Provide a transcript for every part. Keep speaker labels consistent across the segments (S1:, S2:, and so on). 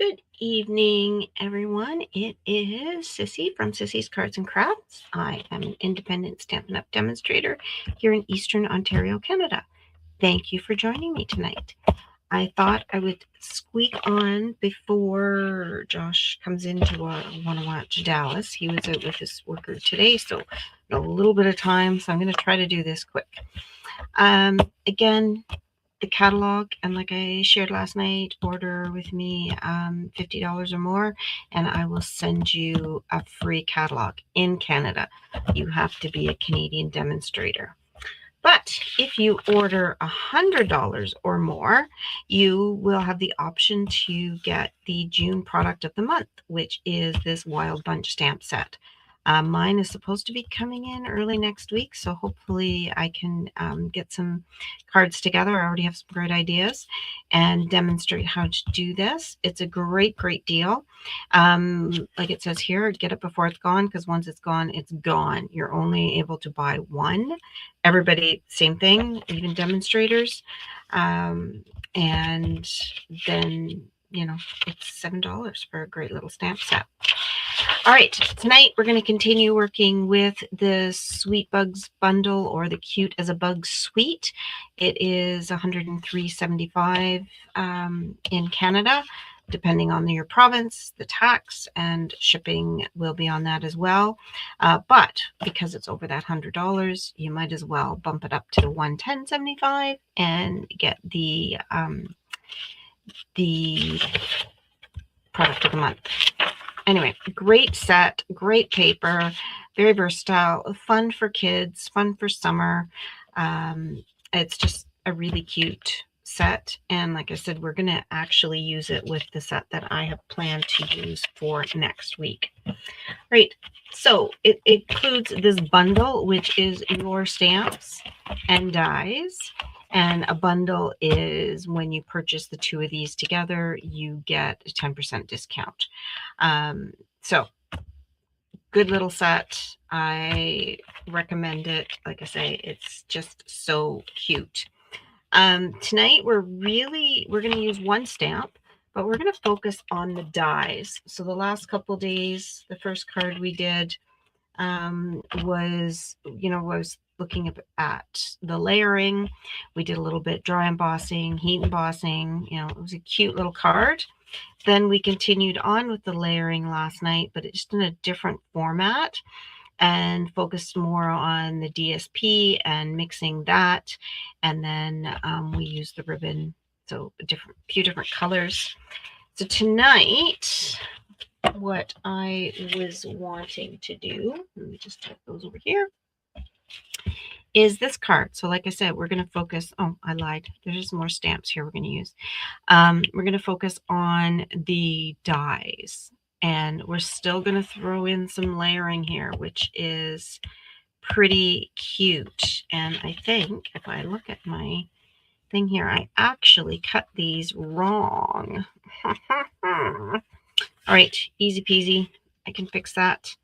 S1: Good evening, everyone. It is Sissy from Sissy's Cards and Crafts. I am an independent Stampin' Up! Demonstrator here in Eastern Ontario, Canada. Thank you for joining me tonight. I thought I would squeak on before Josh comes in to want to watch Dallas. He was out with his worker today, so a little bit of time, so I'm going to try to do this quick. Again, the catalog, and like I shared last night, order with me $50 or more and I will send you a free catalog in Canada. You have to be a Canadian demonstrator. But if you order $100 or more, you will have the option to get the June product of the month, which is this Wild Bunch stamp set. Mine is supposed to be coming in early next week, so hopefully I can get some cards together. I already have some great ideas and demonstrate how to do this. It's a great deal. Like it says here, get it before it's gone, because once it's gone, it's gone. You're only able to buy one. Everybody, same thing, even demonstrators. And then, you know, it's $7 for a great little stamp set. All right, tonight we're going to continue working with the Sweet Bugs bundle, or the Cute as a Bug suite. It is $103.75 in Canada, depending on your province. The tax and shipping will be on that as well. But because it's over that $100, you might as well bump it up to $110.75 and get the product of the month. Anyway, great set, great paper, very versatile, fun for kids, fun for summer. It's just a really cute set. And like I said, we're going to actually use it with the set that I have planned to use for next week. Right. So it includes this bundle, which is your stamps and dies. And a bundle is when you purchase the two of these together, you get a 10% discount. So good little set. I recommend it. Like I say, it's just so cute. Tonight we're going to use one stamp, but we're going to focus on the dies. So the last couple days, the first card we did was looking at the layering. We did a little bit dry embossing, heat embossing. It was a cute little card. Then we continued on with the layering last night, but it's just in a different format, and focused more on the DSP and mixing that. And then we used the ribbon, so a few different colors. So tonight, what I was wanting to do, let me just type those over here, is this card. So like I said, we're going to focus, oh, I lied. There's more stamps here we're going to use. We're going to focus on the dies, and we're still going to throw in some layering here, which is pretty cute. And I think if I look at my thing here, I actually cut these wrong. All right, easy peasy. I can fix that.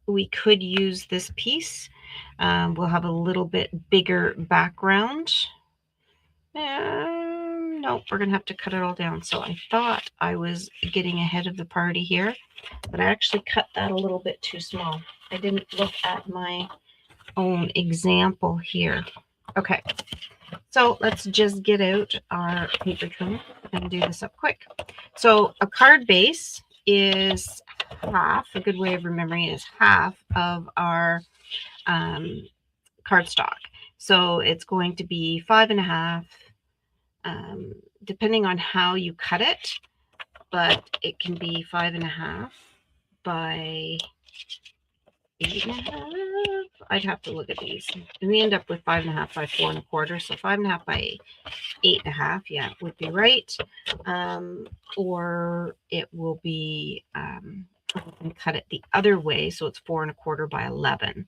S1: We could use this piece. We'll have a little bit bigger background. Nope, we're going to have to cut it all down. So I thought I was getting ahead of the party here, but I actually cut that a little bit too small. I didn't look at my own example here. Okay, so let's just get out our paper trimmer and do this up quick. So a card base is half, a good way of remembering it is half of our cardstock. So it's going to be 5.5, depending on how you cut it, but it can be 5.5 by 8.5. I'd have to look at these. And we end up with 5.5 by 4.25. So 5.5 by 8.5, yeah, would be right. Or it will be, we can cut it the other way, so it's 4.25 by 11.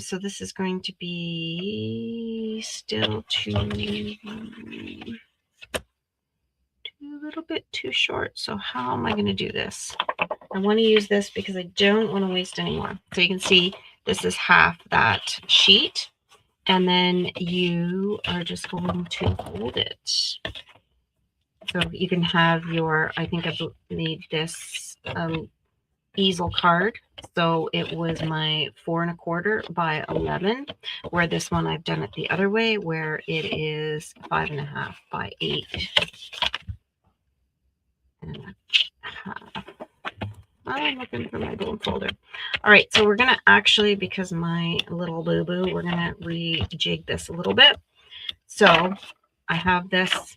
S1: So this is going to be still a little bit too short. So how am I going to do this? I want to use this because I don't want to waste any more. So you can see this is half that sheet, and then you are just going to hold it So you can have your, I think I made this easel card. So it was my 4 1/4 by 11, where this one I've done it the other way, where it is 5 1/2 by 8 1/2. I'm looking for my bone folder. All right, so we're going to actually, because my little boo-boo, we're going to rejig this a little bit. So I have this.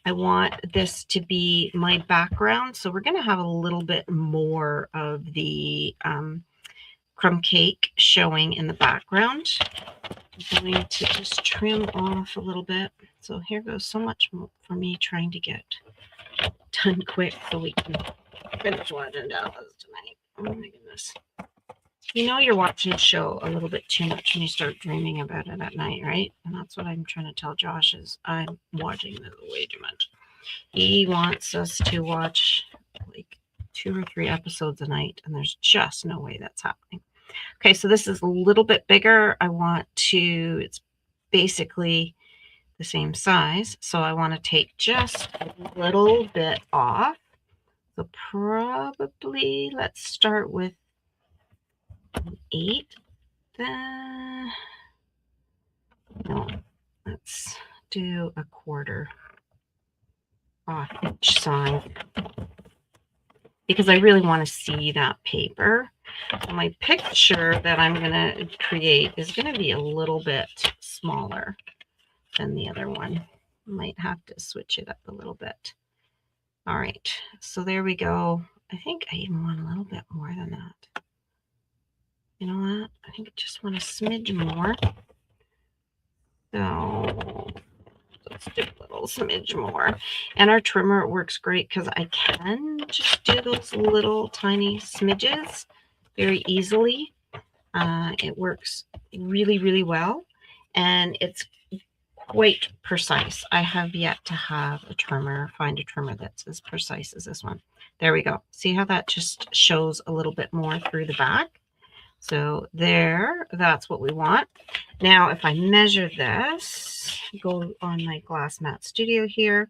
S1: I want this to be my background. So we're going to have a little bit more of the crumb cake showing in the background. I'm going to just trim off a little bit. So here goes so much for me trying to get done quick so we can finish watching Dallas tonight. Oh my goodness. You know you're watching a show a little bit too much when you start dreaming about it at night, right? And that's what I'm trying to tell Josh is I'm watching this way too much. He wants us to watch like 2 or 3 episodes a night, and there's just no way that's happening. Okay, so this is a little bit bigger. I want to, it's basically the same size. So I want to take just a little bit off. So probably let's start with 8. Then, no, let's do 1/4 off each side because I really want to see that paper. My picture that I'm going to create is going to be a little bit smaller than the other one. Might have to switch it up a little bit. All right, so there we go. I think I even want a little bit more than that. You know what? I think I just want a smidge more. So let's do a little smidge more. And our trimmer works great because I can just do those little tiny smidges very easily. It works really, really well. And it's quite precise. I have yet to have find a trimmer that's as precise as this one. There we go. See how that just shows a little bit more through the back? So there, that's what we want. Now, if I measure this, go on my Glass Mat Studio here,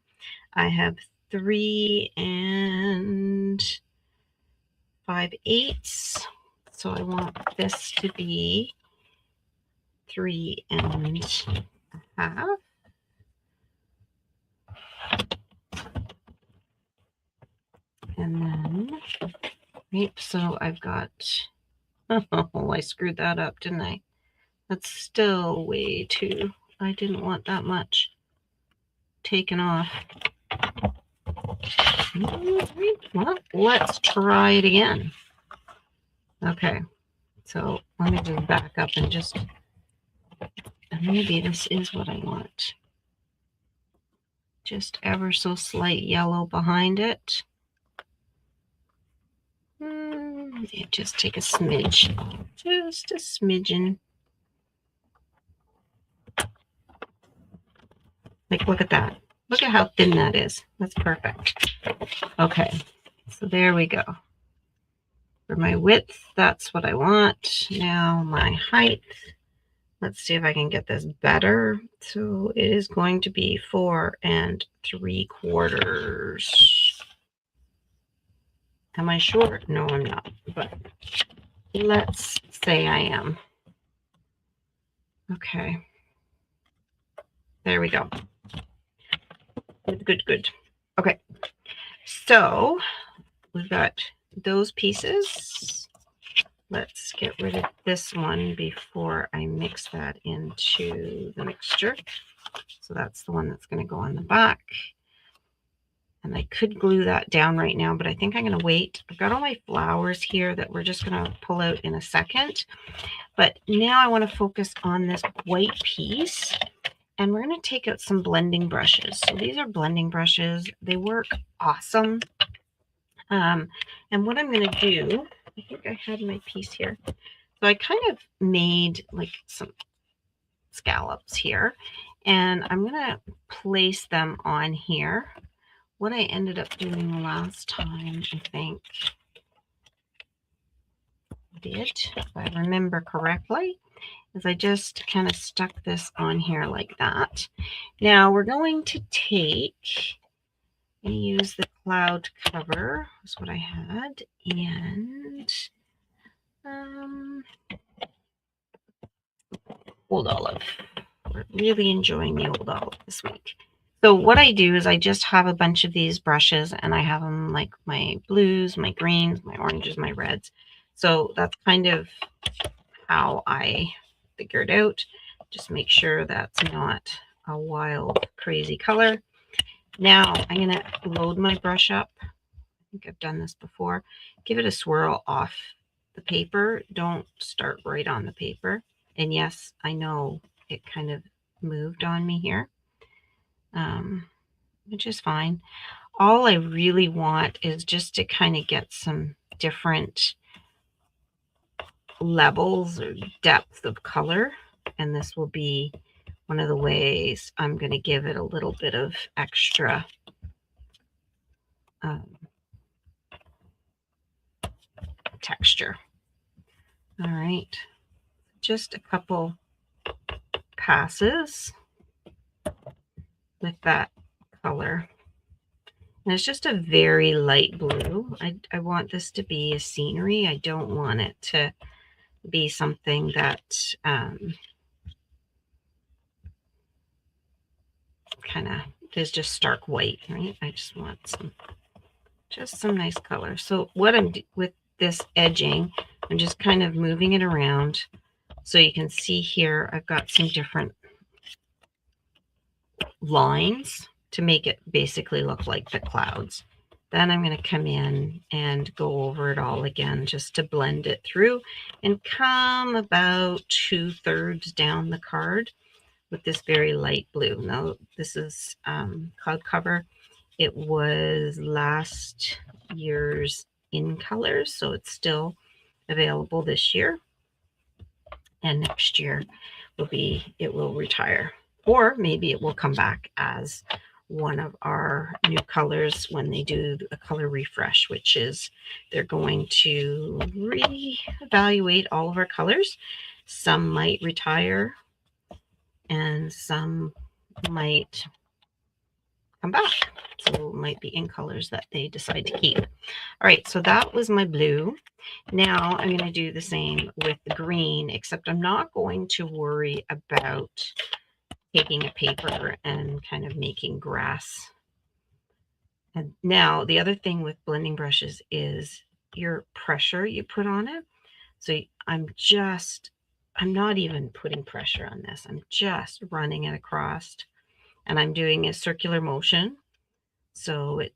S1: I have 3 5/8. So I want this to be 3 1/2. And then, right, so I've got, oh, I screwed that up, didn't I? That's still way too, I didn't want that much taken off. Well, let's try it again. Okay, so let me just back up and just, maybe this is what I want. Just ever so slight yellow behind it. Just take a smidge, just a smidgen. Like, look at that. Look at how thin that is. That's perfect. Okay, so there we go. For my width, that's what I want. Now my height, let's see if I can get this better. So it is going to be 4 3/4. Am I short? No, I'm not, but let's say I am. Okay. There we go. Good. Okay. So we've got those pieces. Let's get rid of this one before I mix that into the mixture. So that's the one that's going to go on the back. And I could glue that down right now, but I think I'm going to wait. I've got all my flowers here that we're just going to pull out in a second. But now I want to focus on this white piece. And we're going to take out some blending brushes. So these are blending brushes. They work awesome. And what I'm going to do, I think I had my piece here. So I kind of made like some scallops here. And I'm going to place them on here. What I ended up doing last time, I think, if I remember correctly, is I just kind of stuck this on here like that. Now we're going to take going to use the cloud cover, is what I had, and Old Olive. We're really enjoying the Old Olive this week. So what I do is I just have a bunch of these brushes, and I have them like my blues, my greens, my oranges, my reds. So that's kind of how I figured out. Just make sure that's not a wild, crazy color. Now I'm going to load my brush up. I think I've done this before. Give it a swirl off the paper. Don't start right on the paper. And yes, I know it kind of moved on me here, which is fine. All I really want is just to kind of get some different levels or depth of color. And this will be one of the ways I'm going to give it a little bit of extra texture. All right, just a couple passes with that color. And it's just a very light blue. I want this to be a scenery. I don't want it to be something that kind of is just stark white, right? I just want some nice color. So what I'm with this edging, I'm just kind of moving it around. So you can see here, I've got some different lines to make it basically look like the clouds. Then I'm going to come in and go over it all again just to blend it through and come about 2/3 down the card with this very light blue. Now this is cloud cover. It was last year's in colors, so it's still available this year. And next year it will retire, or maybe it will come back as one of our new colors when they do a color refresh, which is they're going to reevaluate all of our colors. Some might retire and some might come back. So it might be in colors that they decide to keep. All right, so that was my blue. Now I'm going to do the same with the green, except I'm not going to worry about taking a paper and kind of making grass. And now the other thing with blending brushes is your pressure you put on it. So I'm not even putting pressure on this. I'm just running it across, and I'm doing a circular motion so it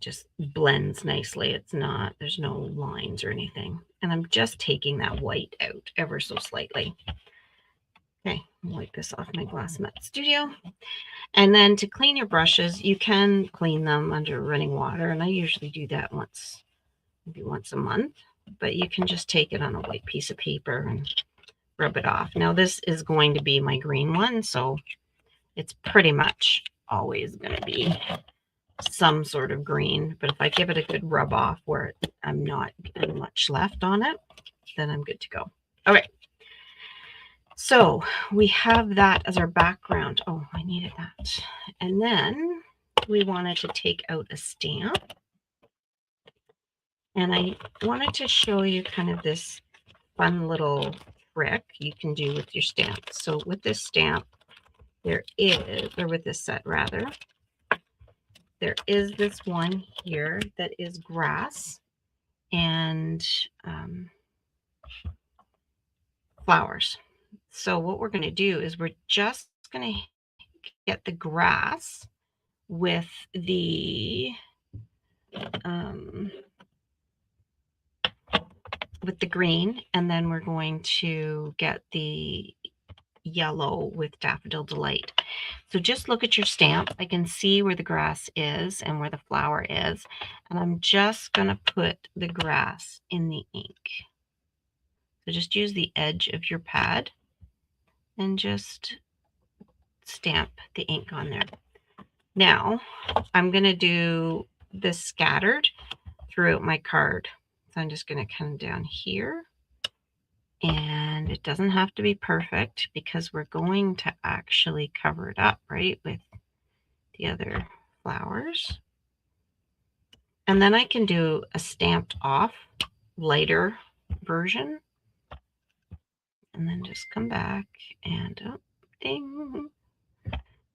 S1: just blends nicely. There's no lines or anything. And I'm just taking that white out ever so slightly. Okay, I'll wipe this off my Glass Mat Studio. And then to clean your brushes, you can clean them under running water. And I usually do that maybe once a month. But you can just take it on a white piece of paper and rub it off. Now this is going to be my green one, so it's pretty much always going to be some sort of green. But if I give it a good rub off where I'm not getting much left on it, then I'm good to go. All right. So we have that as our background. Oh, I needed that. And then we wanted to take out a stamp. And I wanted to show you kind of this fun little trick you can do with your stamp. So with this stamp, or with this set rather, there is this one here that is grass and flowers. So what we're going to do is we're just going to get the grass with the green, and then we're going to get the yellow with Daffodil Delight. So just look at your stamp. I can see where the grass is and where the flower is, and I'm just going to put the grass in the ink. So just use the edge of your pad and just stamp the ink on there. Now I'm going to do this scattered throughout my card. So I'm just going to come down here, and it doesn't have to be perfect because we're going to actually cover it up, right, with the other flowers. And then I can do a stamped off lighter version. And then just come back and oh, ding,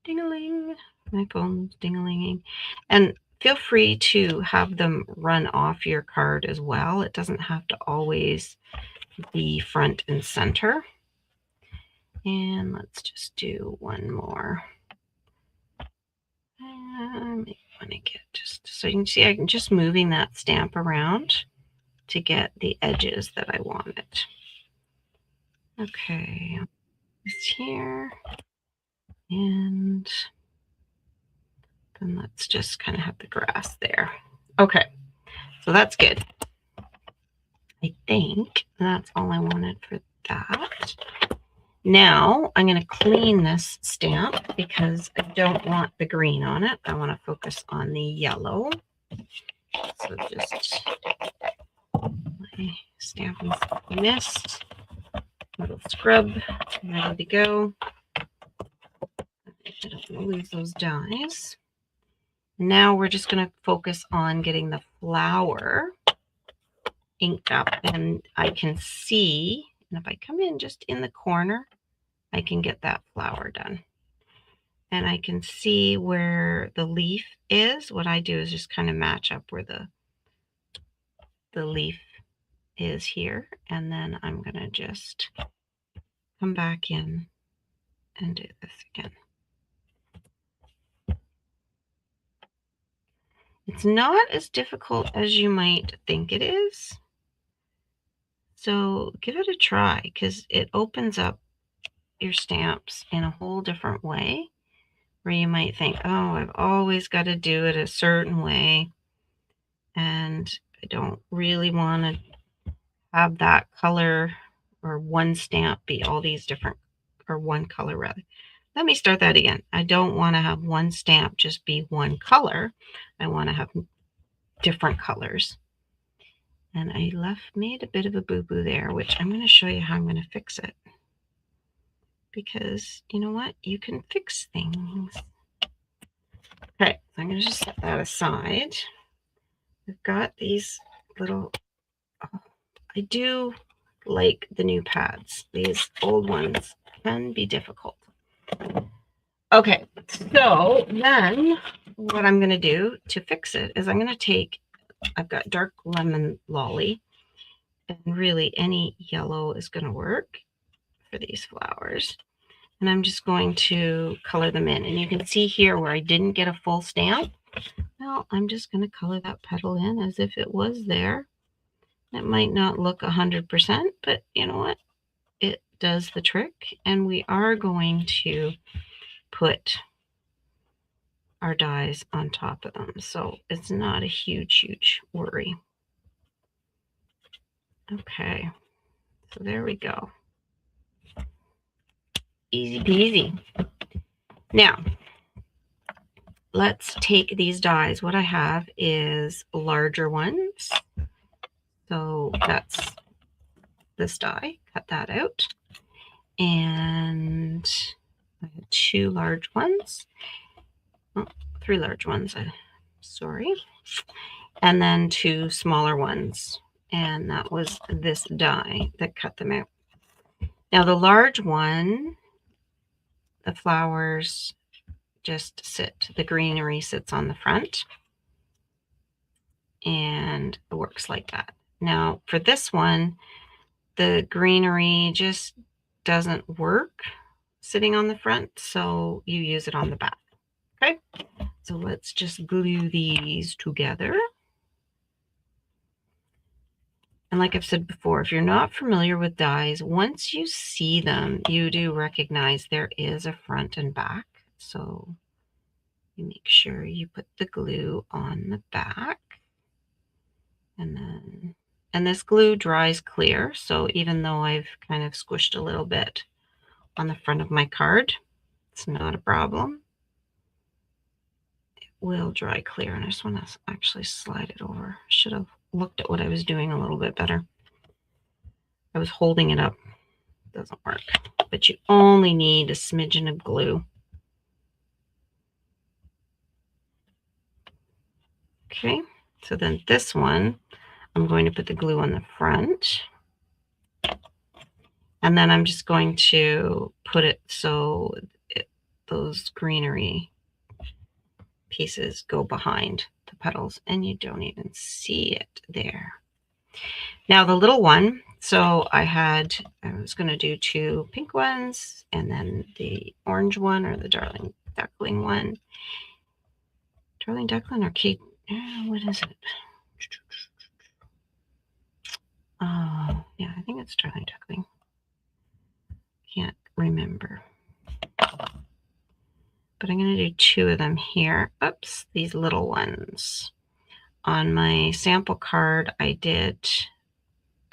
S1: ding-a-ling. My phone's ding-a-linging. And feel free to have them run off your card as well. It doesn't have to always be front and center. And let's just do one more. And I want to get just so you can see I'm just moving that stamp around to get the edges that I wanted. Okay, it's here. And then let's just kind of have the grass there. Okay, so that's good. I think that's all I wanted for that. Now I'm going to clean this stamp because I don't want the green on it. I want to focus on the yellow. So just my Stampin' Mist, little scrub, ready to go. I don't want to lose those dies. Now we're just going to focus on getting the flower inked up, and I can see, and if I come in just in the corner, I can get that flower done. And I can see where the leaf is. What I do is just kind of match up where the leaf is here, and then I'm going to just come back in and do this again. It's not as difficult as you might think it is. So give it a try because it opens up your stamps in a whole different way where you might think, oh, I've always got to do it a certain way. And I don't really want to have that color or one stamp be all these different, or one color rather. Let me start that again. I don't want to have one stamp just be one color. I want to have different colors. And I made a bit of a boo-boo there, which I'm going to show you how I'm going to fix it. Because you know what? You can fix things. Okay, so I'm going to just set that aside. I've got these little, oh, I do like the new pads. These old ones can be difficult. Okay, so then what I'm going to do to fix it is I'm going to take, I've got dark lemon lolly, and really any yellow is going to work for these flowers. And I'm just going to color them in. And you can see here where I didn't get a full stamp. Well, I'm just going to color that petal in as if it was there. It might not look 100%, but you know what? It does the trick. And we are going to put our dies on top of them. So it's not a huge worry. Okay, so there we go. Easy peasy. Now, let's take these dies. What I have is larger ones. So that's this die. Cut that out. And I have 2 large ones. Oh, 3 large ones. Sorry. And then 2 smaller ones. And that was this die that cut them out. Now the large one, the flowers just sit, the greenery sits on the front and it works like that. Now for this one, the greenery just doesn't work sitting on the front, so you use it on the back. Okay, so let's just glue these together. And like I've said before, if you're not familiar with dies, once you see them, you do recognize there is a front and back. So you make sure you put the glue on the back. And this glue dries clear. So even though I've kind of squished a little bit on the front of my card, it's not a problem. It will dry clear. And I just want to actually slide it over. Should have looked at what I was doing a little bit better. I was holding it up. It doesn't work. But you only need a smidgen of glue. Okay, so then this one, I'm going to put the glue on the front. And then I'm just going to put it so those greenery pieces go behind the petals and you don't even see it there. Now the little one, so I was going to do 2 pink ones and then the orange one or the Darling Duckling one. Darling Duckling or Kate? What is it? Oh, yeah, I think it's Darling Duckling. Can't remember. But I'm going to do 2 of them here. Oops, these little ones. On my sample card, I did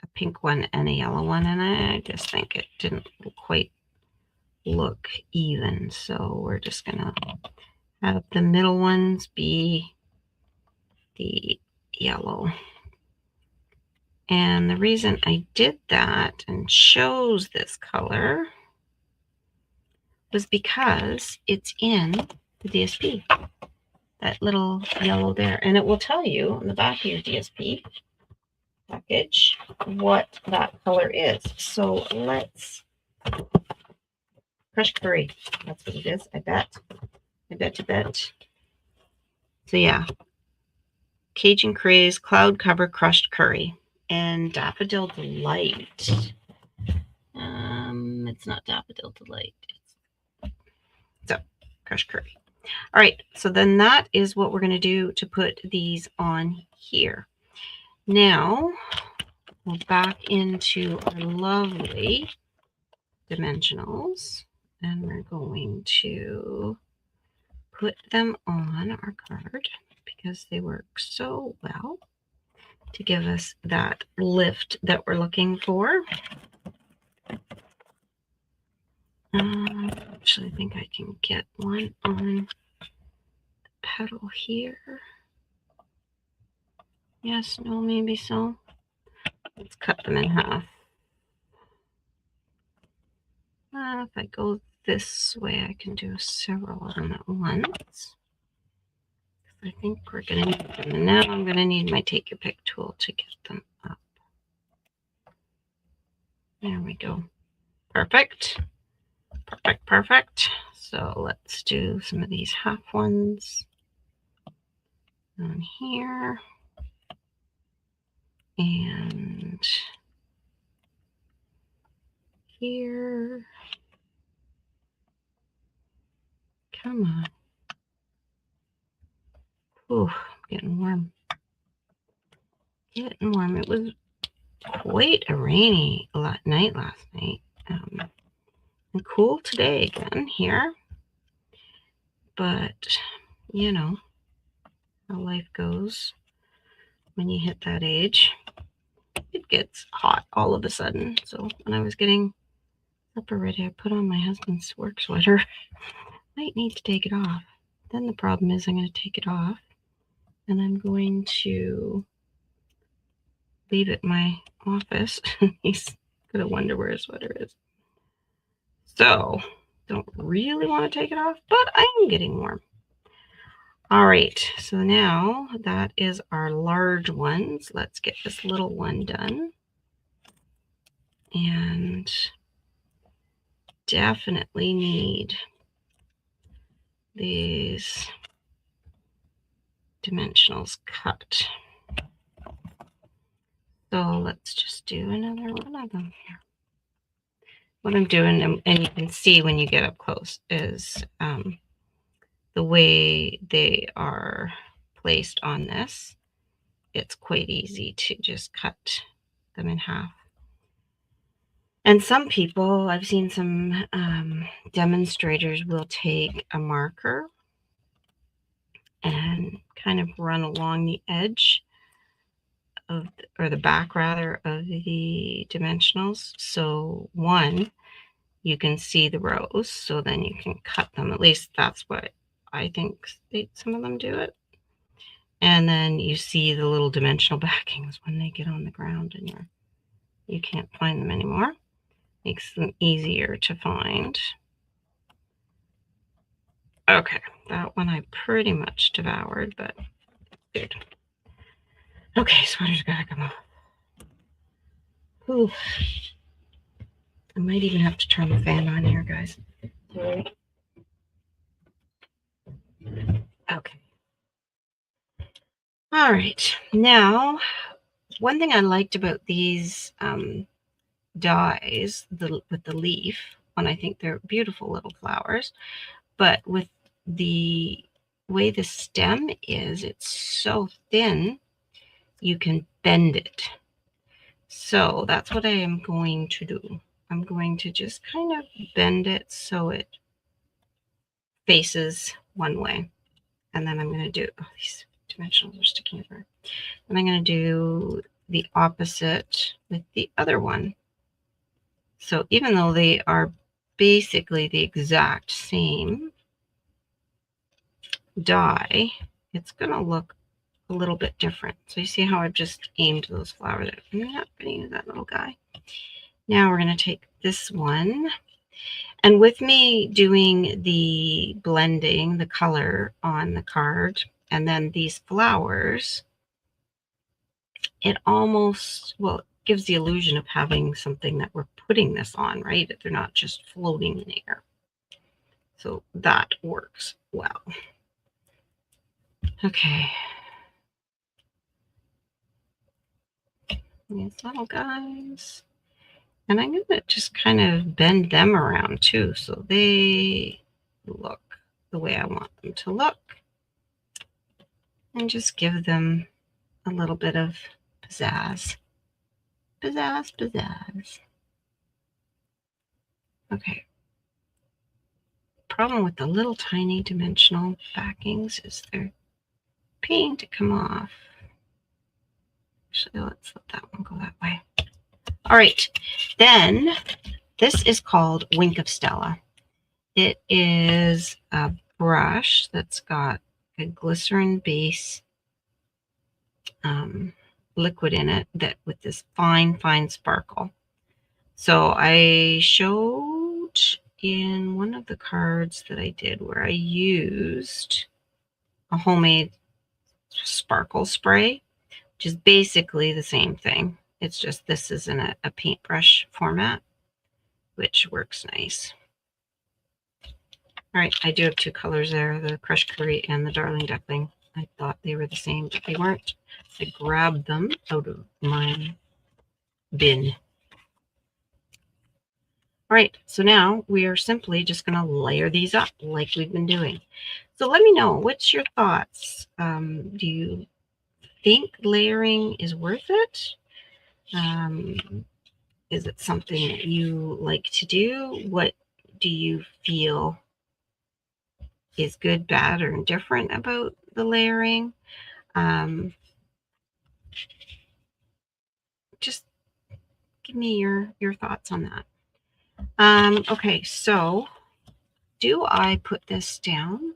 S1: a pink one and a yellow one, and I just think it didn't quite look even. So we're just going to have the middle ones be the yellow. And the reason I did that and chose this color was because it's in the DSP. That little yellow there, and it will tell you on the back of your DSP package what that color is. So let's crushed curry. That's what it is. I bet. So yeah, Cajun Craze Cloud Cover Crushed Curry and Daffodil Delight. It's not Daffodil Delight. So crushed curry. All right, so then that is what we're going to do to put these on here. Now, we're back into our lovely dimensionals, and we're going to put them on our card because they work so well to give us that lift that we're looking for. Actually, I think I can get one on petal here. Yes, no, maybe so. Let's cut them in half. If I go this way, I can do several of them at once. I think we're going to need them. And now I'm going to need my Take Your Pick tool to get them up. There we go. Perfect. Perfect. So let's do some of these half ones on here. And here. Come on. Ooh, getting warm. Getting warm. It was quite a rainy night last night. And cool today again here. But, you know how life goes when you hit that age. It gets hot all of a sudden. So when I was getting supper ready, I put on my husband's work sweater. Might need to take it off. Then the problem is I'm going to take it off and I'm going to leave it in my office. He's going to wonder where his sweater is. So don't really want to take it off, but I am getting warm. All right, so now that is our large ones. Let's get this little one done. And definitely need these dimensionals cut. So let's just do another one of them here. What I'm doing, and you can see when you get up close, is the way they are placed on this. It's quite easy to just cut them in half. And some people, I've seen some demonstrators will take a marker and kind of run along the edge of, or the back rather, of the dimensionals. So one, you can see the rows, so then you can cut them. At least that's what I think some of them do it. And then you see the little dimensional backings when they get on the ground and you can't find them anymore. Makes them easier to find. Okay, that one I pretty much devoured, but good. Okay, sweater's gotta come off. Ooh. I might even have to turn the fan on here, guys. Okay. All right. Now, one thing I liked about these dies with the leaf, and I think they're beautiful little flowers, but with the way the stem is, it's so thin, you can bend it. So that's what I am going to do. I'm going to just kind of bend it so it faces one way. And then I'm going to do, oh, these dimensionals are sticking everywhere. And I'm going to do the opposite with the other one. So even though they are basically the exact same die, it's going to look a little bit different. So you see how I've just aimed those flowers. I'm not going to use that little guy. Now we're going to take this one. And with me doing the blending, the color on the card, and then these flowers, it almost, well, it gives the illusion of having something that we're putting this on, right? They're not just floating in the air. So that works well. Okay. These little guys. And I'm going to just kind of bend them around too, so they look the way I want them to look. And just give them a little bit of pizzazz. Pizzazz, pizzazz. Okay. Problem with the little tiny dimensional backings is they're pain to come off. Actually, let's let that one go that way. All right. Then this is called Wink of Stella. It is a brush that's got a glycerin base liquid in it that with this fine sparkle. So I showed in one of the cards that I did where I used a homemade sparkle spray, which is basically the same thing. It's just this is in a paintbrush format, which works nice. All right, I do have two colors there, the Crushed Curry and the Darling Duckling. I thought they were the same, but they weren't. I grabbed them out of my bin. All right, so now we are simply just going to layer these up like we've been doing. So let me know, what's your thoughts? Do you think layering is worth it? Is it something that you like to do? What do you feel is good, bad, or indifferent about the layering? Just give me your thoughts on that. Okay, so do I put this down?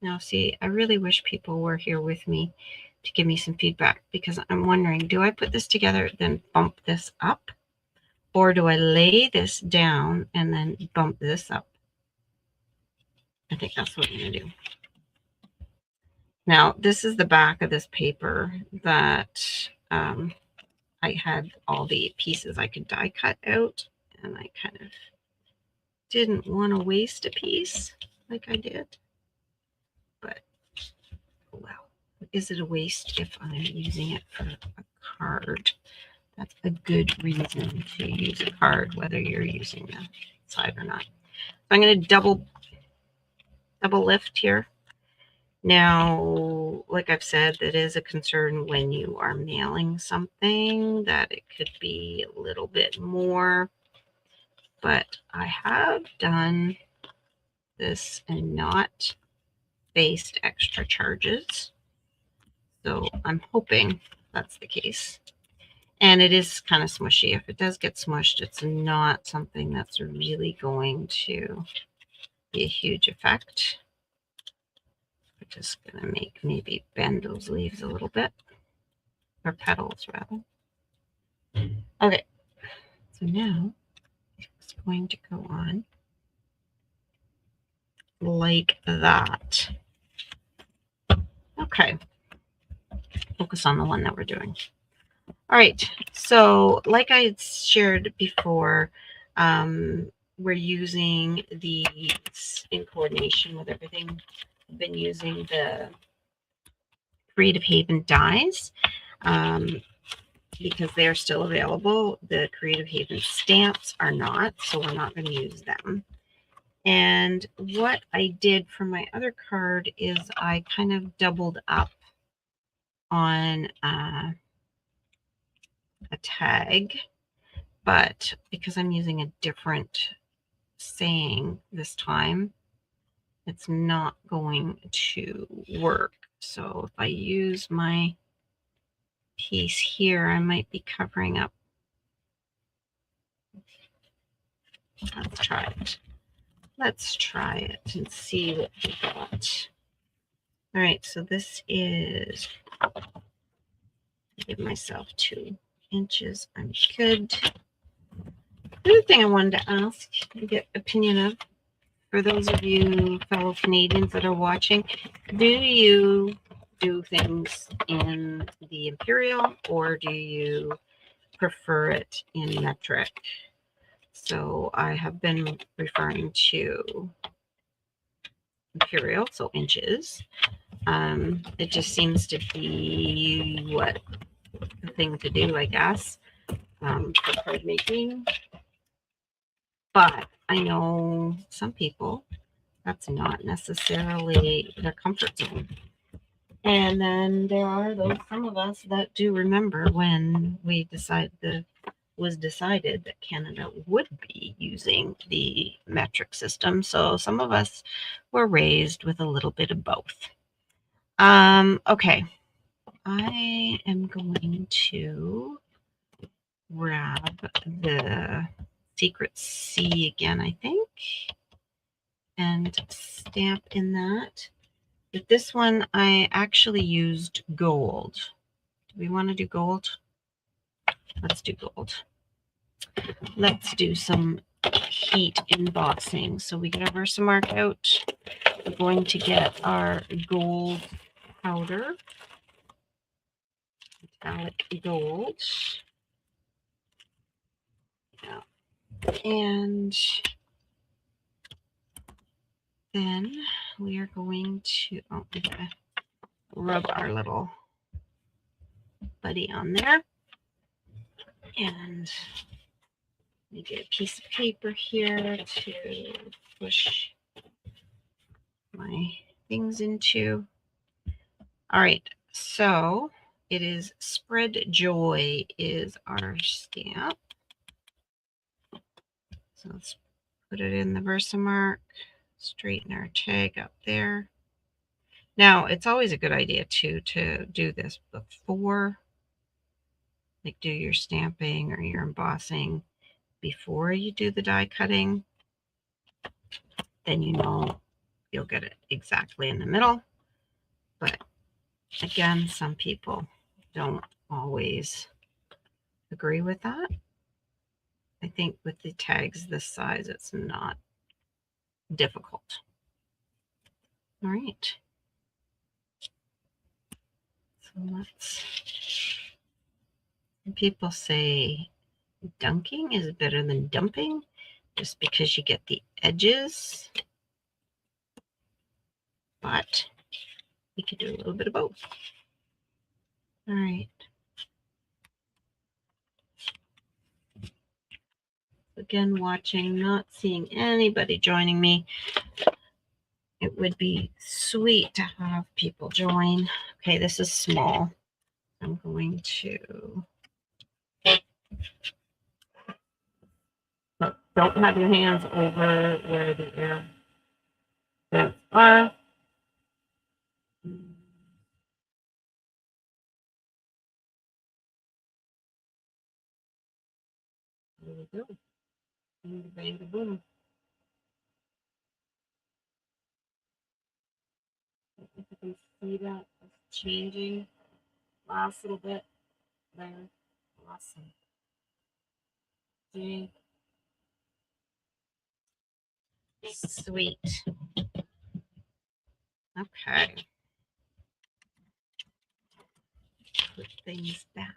S1: Now, see, I really wish people were here with me to give me some feedback, because I'm wondering, do I put this together, then bump this up? Or do I lay this down and then bump this up? I think that's what I'm going to do. Now, this is the back of this paper that I had all the pieces I could die cut out, and I kind of didn't want to waste a piece like I did. But, well, is it a waste if I'm using it for a card? That's a good reason to use a card, whether you're using the side or not. So I'm going to double lift here. Now, like I've said, that is a concern when you are mailing something, that it could be a little bit more. But I have done this and not faced extra charges. So I'm hoping that's the case. And it is kind of smushy. If it does get smushed, it's not something that's really going to be a huge effect. We're just going to maybe bend those leaves a little bit, or petals rather. Okay, so now it's going to go on like that. Okay, focus on the one that we're doing. All right, so like I had shared before, we're using these in coordination with everything. I've been using the Creative Haven dies because they're still available. The Creative Haven stamps are not, so we're not going to use them. And what I did for my other card is I kind of doubled up on a tag, but because I'm using a different saying this time, it's not going to work. So if I use my piece here, I might be covering up. Let's try it. Let's try it and see what we got. All right, so this is, give myself 2 inches. I'm good. The other thing I wanted to ask and get opinion of, for those of you fellow Canadians that are watching, do you do things in the imperial or do you prefer it in metric? So I have been referring to imperial, so inches. It just seems to be what the thing to do, I guess, for card making. But I know some people, that's not necessarily their comfort zone. And then there are some of us that do remember when was decided that Canada would be using the metric system. So some of us were raised with a little bit of both. Okay, I am going to grab the Secret C again, I think, and stamp in that. With this one, I actually used gold. Do we want to do gold? Let's do gold. Let's do some heat embossing. So we get our Versamark out. We're going to get our gold powder, metallic gold. Yeah. And then we are going to, we're going to rub our little buddy on there. And let me get a piece of paper here to push my things into. All right, so it is Spread Joy is our stamp. So let's put it in the Versamark, straighten our tag up there. Now, it's always a good idea to do this before, like do your stamping or your embossing before you do the die cutting. Then you know you'll get it exactly in the middle. But again, some people don't always agree with that. I think with the tags this size, it's not difficult. All right. So let's, people say dunking is better than dumping just because you get the edges. But we could do a little bit of both. All right. Again, watching, not seeing anybody joining me. It would be sweet to have people join. Okay, this is small. I'm going to, but don't have your hands over where the air vents are. There we go. Bang, bang, boom. If you can see that it's changing. Last little bit there. Awesome. See? Sweet. Okay. put things back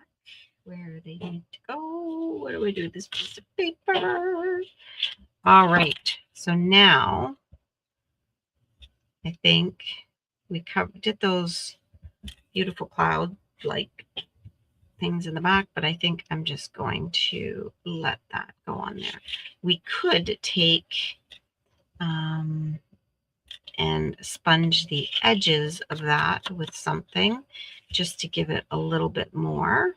S1: where they need to go. What do I do with this piece of paper? All right, so now I think we did those beautiful cloud-like things in the back, but I think I'm just going to let that go on there. We could take and sponge the edges of that with something just to give it a little bit more.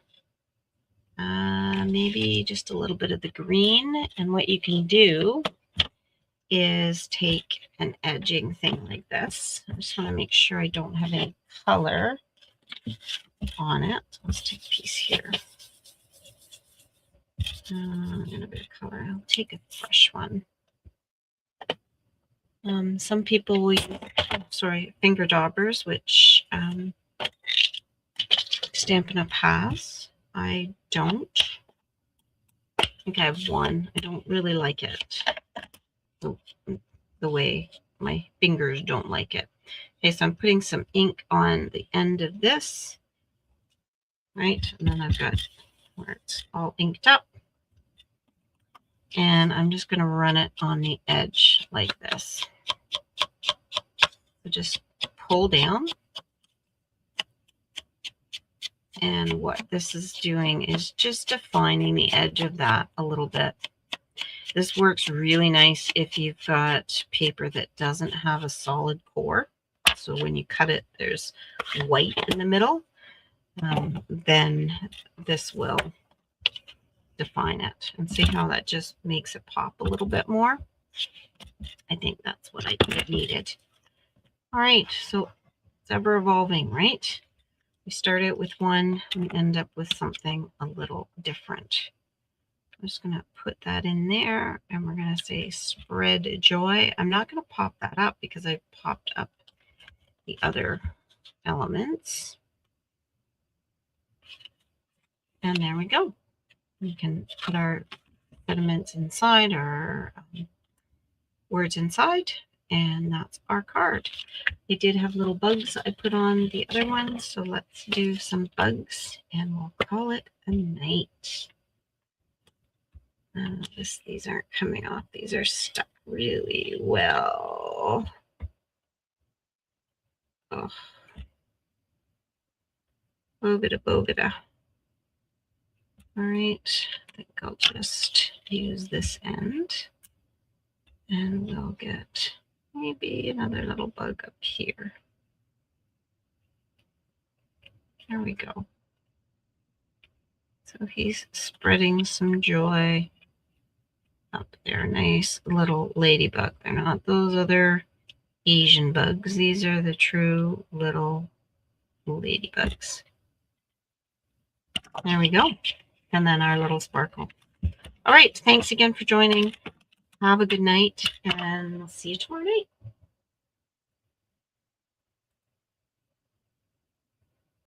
S1: Maybe just a little bit of the green. And what you can do is take an edging thing like this. I just want to make sure I don't have any color on it. Let's take a piece here. And a bit of color. I'll take a fresh one. Some people will use, finger daubers, which Stampin' Up! Has. I don't. I think I have one. I don't really like it. The way my fingers don't like it. Okay, so I'm putting some ink on the end of this. Right, and then I've got where it's all inked up. And I'm just going to run it on the edge like this. So just pull down. And what this is doing is just defining the edge of that a little bit. This works really nice if you've got paper that doesn't have a solid core. So when you cut it, there's white in the middle. Then this will define it. And see how that just makes it pop a little bit more? I think that's what I needed. All right, so it's ever evolving, right? We start out with one, we end up with something a little different. I'm just going to put that in there, and we're going to say spread joy. I'm not going to pop that up because I popped up the other elements. And there we go. We can put our sentiments inside, our words inside, and that's our card. They did have little bugs I put on the other one, so let's do some bugs and we'll call it a night. These aren't coming off. These are stuck really well. Oh. Bogada. All right, I think I'll just use this end and we'll get maybe another little bug up here. There we go. So he's spreading some joy up there. Nice little ladybug. They're not those other Asian bugs. These are the true little ladybugs. There we go. And then our little sparkle. All right. Thanks again for joining. Have a good night, and we'll see you tomorrow night.